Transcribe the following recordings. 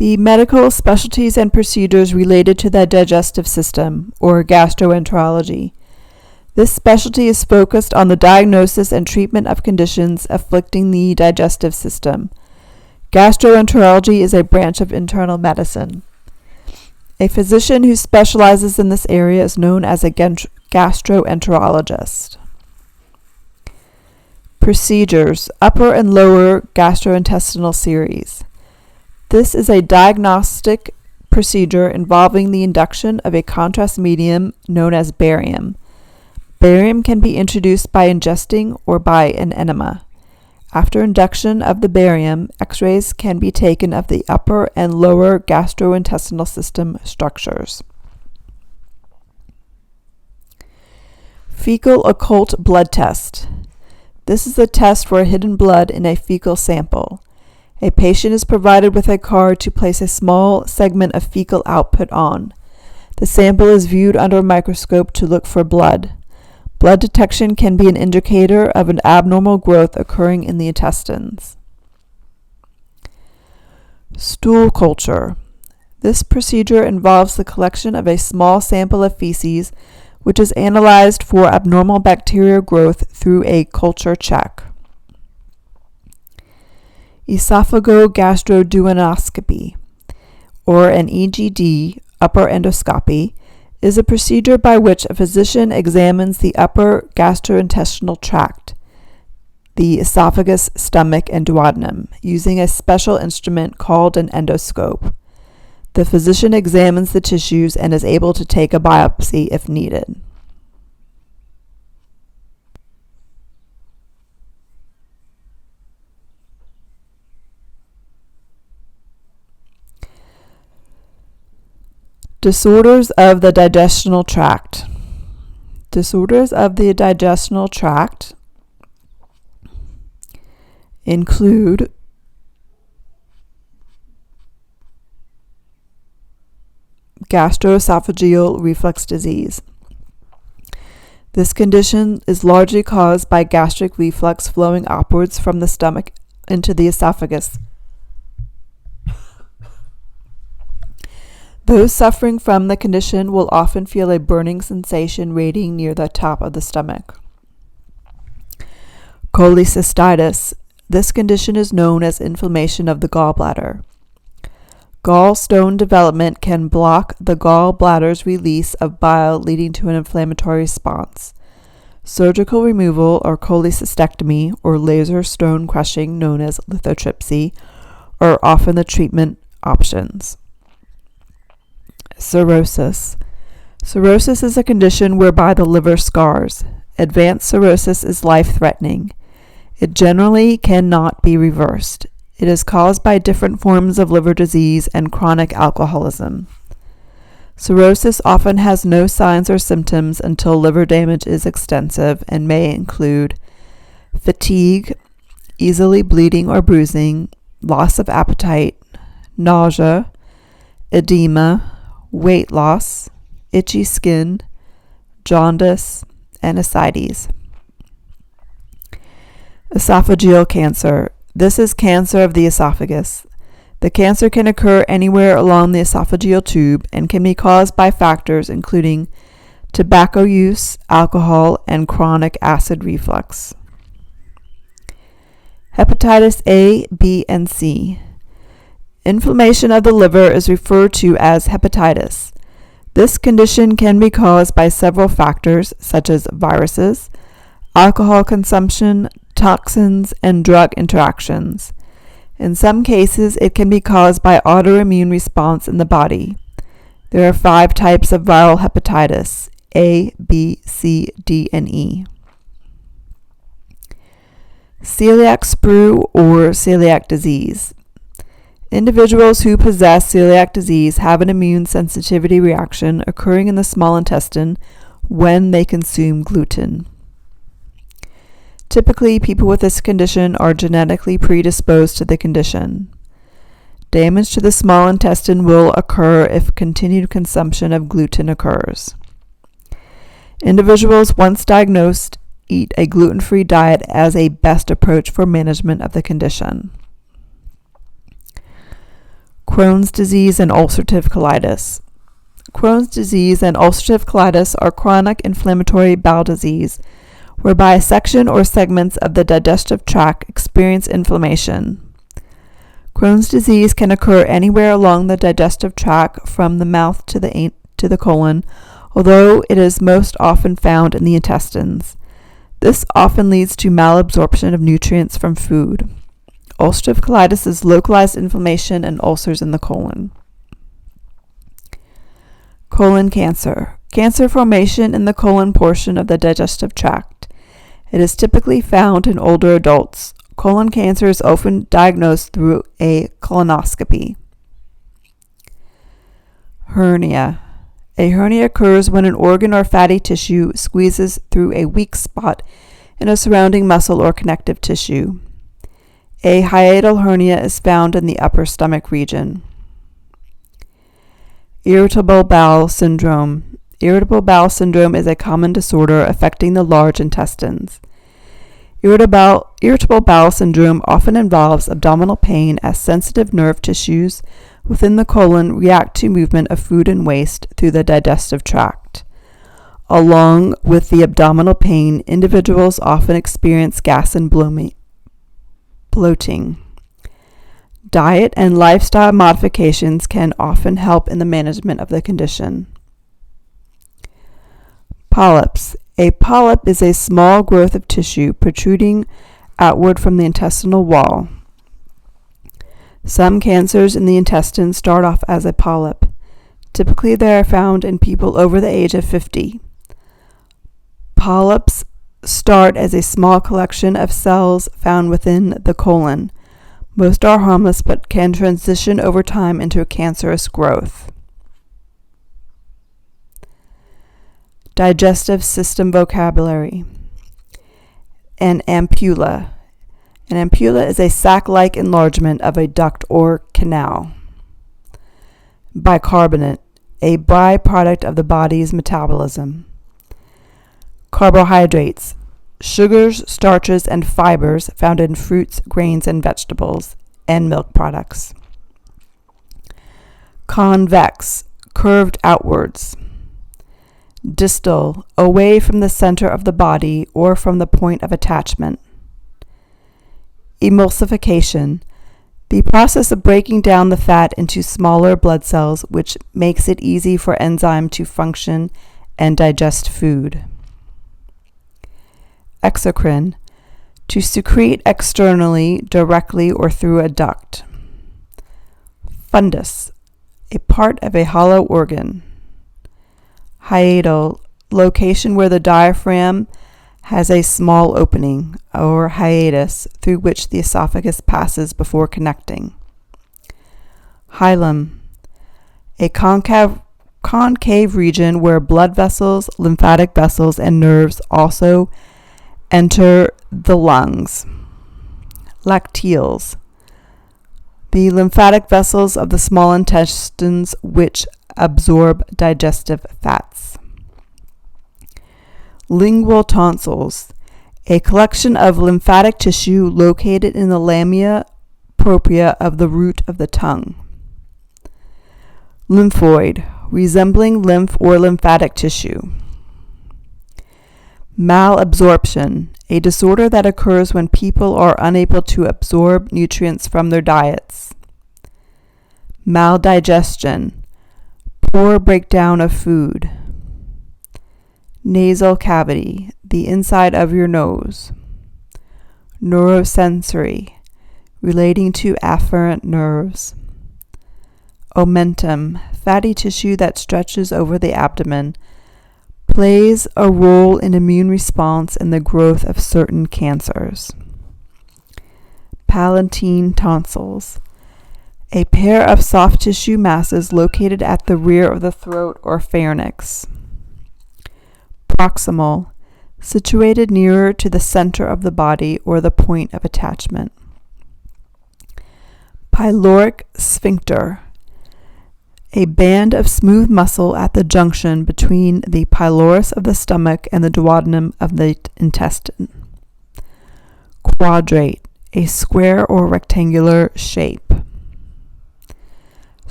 The medical specialties and procedures related to the digestive system, or gastroenterology. This specialty is focused on the diagnosis and treatment of conditions afflicting the digestive system. Gastroenterology is a branch of internal medicine. A physician who specializes in this area is known as a gastroenterologist. Procedures: upper and lower gastrointestinal series. This is a diagnostic procedure involving the induction of a contrast medium known as barium. Barium can be introduced by ingesting or by an enema. After induction of the barium, X-rays can be taken of the upper and lower gastrointestinal system structures. Fecal occult blood test. This is a test for hidden blood in a fecal sample. A patient is provided with a card to place a small segment of fecal output on. The sample is viewed under a microscope to look for blood. Blood detection can be an indicator of an abnormal growth occurring in the intestines. Stool culture. This procedure involves the collection of a small sample of feces, which is analyzed for abnormal bacterial growth through a culture check. Esophagogastroduodenoscopy, or an EGD, upper endoscopy, is a procedure by which a physician examines the upper gastrointestinal tract, the esophagus, stomach, and duodenum, using a special instrument called an endoscope. The physician examines the tissues and is able to take a biopsy if needed. Disorders of the digestional tract. Disorders of the digestional tract include gastroesophageal reflux disease. This condition is largely caused by gastric reflux flowing upwards from the stomach into the esophagus. Those suffering from the condition will often feel a burning sensation radiating near the top of the stomach. Cholecystitis. This condition is known as inflammation of the gallbladder. Gallstone development can block the gallbladder's release of bile, leading to an inflammatory response. Surgical removal or cholecystectomy or laser stone crushing, known as lithotripsy, are often the treatment options. Cirrhosis. Cirrhosis is a condition whereby the liver scars. Advanced cirrhosis is life-threatening. It generally cannot be reversed. It is caused by different forms of liver disease and chronic alcoholism. Cirrhosis often has no signs or symptoms until liver damage is extensive and may include fatigue, easily bleeding or bruising, loss of appetite, nausea, edema, weight loss, itchy skin, jaundice, and ascites. Esophageal cancer. This is cancer of the esophagus. The cancer can occur anywhere along the esophageal tube and can be caused by factors including tobacco use, alcohol, and chronic acid reflux. Hepatitis A, B, and C. Inflammation of the liver is referred to as hepatitis. This condition can be caused by several factors such as viruses, alcohol consumption, toxins, and drug interactions. In some cases, it can be caused by autoimmune response in the body. There are 5 types of viral hepatitis: A, B, C, D, and E. Celiac sprue or celiac disease. Individuals who possess celiac disease have an immune sensitivity reaction occurring in the small intestine when they consume gluten. Typically, people with this condition are genetically predisposed to the condition. Damage to the small intestine will occur if continued consumption of gluten occurs. Individuals once diagnosed eat a gluten-free diet as a best approach for management of the condition. Crohn's disease and ulcerative colitis. Crohn's disease and ulcerative colitis are chronic inflammatory bowel disease whereby a section or segments of the digestive tract experience inflammation. Crohn's disease can occur anywhere along the digestive tract from the mouth to the colon, although it is most often found in the intestines. This often leads to malabsorption of nutrients from food. Ulcerative colitis is localized inflammation and ulcers in the colon. Colon cancer. Cancer formation in the colon portion of the digestive tract. It is typically found in older adults. Colon cancer is often diagnosed through a colonoscopy. Hernia. A hernia occurs when an organ or fatty tissue squeezes through a weak spot in a surrounding muscle or connective tissue. A hiatal hernia is found in the upper stomach region. Irritable bowel syndrome. Irritable bowel syndrome is a common disorder affecting the large intestines. Irritable bowel syndrome often involves abdominal pain as sensitive nerve tissues within the colon react to movement of food and waste through the digestive tract. Along with the abdominal pain, individuals often experience gas and bloating. Diet and lifestyle modifications can often help in the management of the condition. Polyps. A polyp is a small growth of tissue protruding outward from the intestinal wall. Some cancers in the intestine start off as a polyp. Typically, they are found in people over the age of 50. Polyps start as a small collection of cells found within the colon. Most are harmless but can transition over time into a cancerous growth. Digestive system vocabulary. An ampulla. An ampulla is a sac-like enlargement of a duct or canal. Bicarbonate, a byproduct of the body's metabolism. Carbohydrates, sugars, starches, and fibers found in fruits, grains, and vegetables, and milk products. Convex, curved outwards. Distal, away from the center of the body or from the point of attachment. Emulsification, the process of breaking down the fat into smaller blood cells, which makes it easy for enzyme to function and digest food. Exocrine, to secrete externally, directly, or through a duct. Fundus, a part of a hollow organ. Hiatal, location where the diaphragm has a small opening, or hiatus, through which the esophagus passes before connecting. Hilum, a concave region where blood vessels, lymphatic vessels, and nerves also enter the lungs. Lacteals, the lymphatic vessels of the small intestines which absorb digestive fats. Lingual tonsils, a collection of lymphatic tissue located in the lamina propria of the root of the tongue. Lymphoid, resembling lymph or lymphatic tissue. Malabsorption, a disorder that occurs when people are unable to absorb nutrients from their diets. Maldigestion, poor breakdown of food. Nasal cavity, the inside of your nose. Neurosensory, relating to afferent nerves. Omentum, fatty tissue that stretches over the abdomen, plays a role in immune response and the growth of certain cancers. Palatine tonsils, a pair of soft tissue masses located at the rear of the throat or pharynx. Proximal, situated nearer to the center of the body or the point of attachment. Pyloric sphincter, a band of smooth muscle at the junction between the pylorus of the stomach and the duodenum of the intestine. Quadrate, a square or rectangular shape.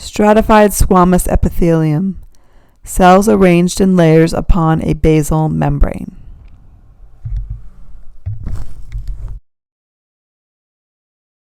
Stratified squamous epithelium. Cells arranged in layers upon a basal membrane.